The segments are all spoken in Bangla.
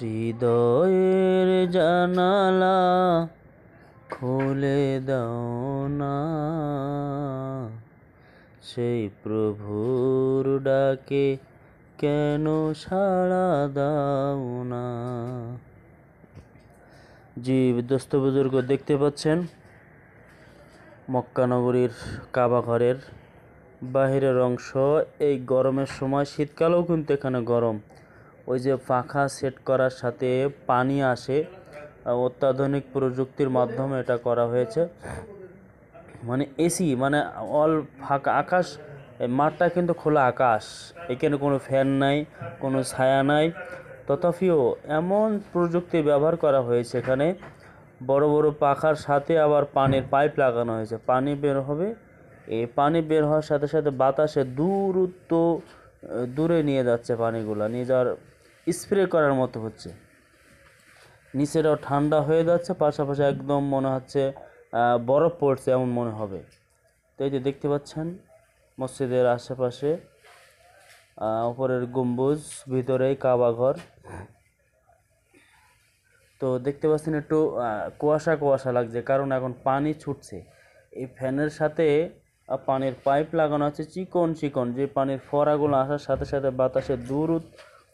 হৃদয়ের জানালা খুলে দাও না, সেই প্রভুর ডাকে কেন সাড়া দাও না। দোস্ত বুজুর্গ, দেখতে পাচ্ছেন মক্কা নগরীর কাবা ঘরের বাহিরের অংশ। এই গরমের সময়, শীতকালেও কিন্তু এখানে গরম। ওই যে পাখা সেট করার সাথে পানি আসে, অত্যাধুনিক প্রযুক্তির মাধ্যমে এটা করা হয়েছে। মানে এসি, মানে অল ফাঁকা আকাশ, মাঠটা কিন্তু খোলা আকাশ, এখানে কোনো ফ্যান নাই, কোনো ছায়া নাই। তথাপিও এমন প্রযুক্তি ব্যবহার করা হয়েছে এখানে, বড় বড় পাখার সাথে আবার পানির পাইপ লাগানো হয়েছে। পানি বের হবে, এই পানি বের হওয়ার সাথে সাথে বাতাসে দূরে নিয়ে যাচ্ছে, পানিগুলো নিয়ে যাওয়ার স্প্রে করার মতো হচ্ছে। নিচেরাও ঠান্ডা হয়ে যাচ্ছে, পাশাপাশি একদম মনে হচ্ছে বরফ পড়ছে এমন মনে হবে। তো এই যে দেখতে পাচ্ছেন মসজিদের আশেপাশে উপরের গম্বুজ, ভিতরেই কাবা ঘর। তো দেখতে পাচ্ছেন একটু কুয়াশা কুয়াশা লাগছে, কারণ এখন পানি ছুটছে। এই ফ্যানের সাথে পানির পাইপ লাগানো আছে, চিকন চিকন, যে পানির ফোয়ারাগুলো আসার সাথে সাথে বাতাসে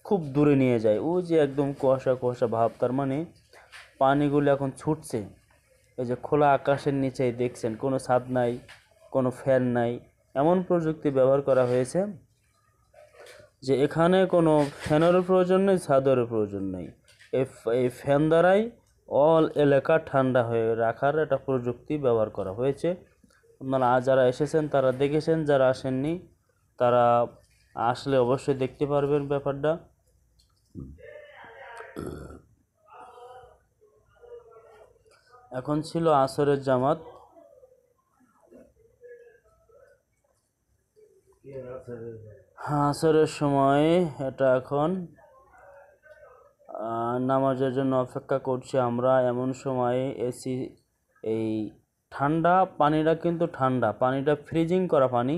খুব দূরে নিয়ে যায়। ওই যে একদম কুয়াশা কুয়াশা ভাব, তার মানে পানিগুলো এখন ছুটছে। এই যে খোলা আকাশের নিচেই দেখছেন, কোনো ছাদ নাই, কোনো ফ্যান নাই। এমন প্রযুক্তি ব্যবহার করা হয়েছে যে এখানে কোনো ফ্যানেরও প্রয়োজন নেই, ছাদেরও প্রয়োজন নেই। এই ফ্যান দ্বারাই অল এলাকা ঠান্ডা হয়ে রাখার একটা প্রযুক্তি ব্যবহার করা হয়েছে। আপনারা যারা এসেছেন তারা দেখেছেন, যারা আসেননি তারা আসলে অবশ্যই দেখতে পারবেন ব্যাপারটা। এখন ছিল আসরের জামাত। আসরের সময় এটা এখন নামাজের জন্য অপেক্ষা করছি আমরা। এমন সময় এই ঠান্ডা পানিটা কিন্তু ঠান্ডা, পানিটা ফ্রিজিং করা পানি।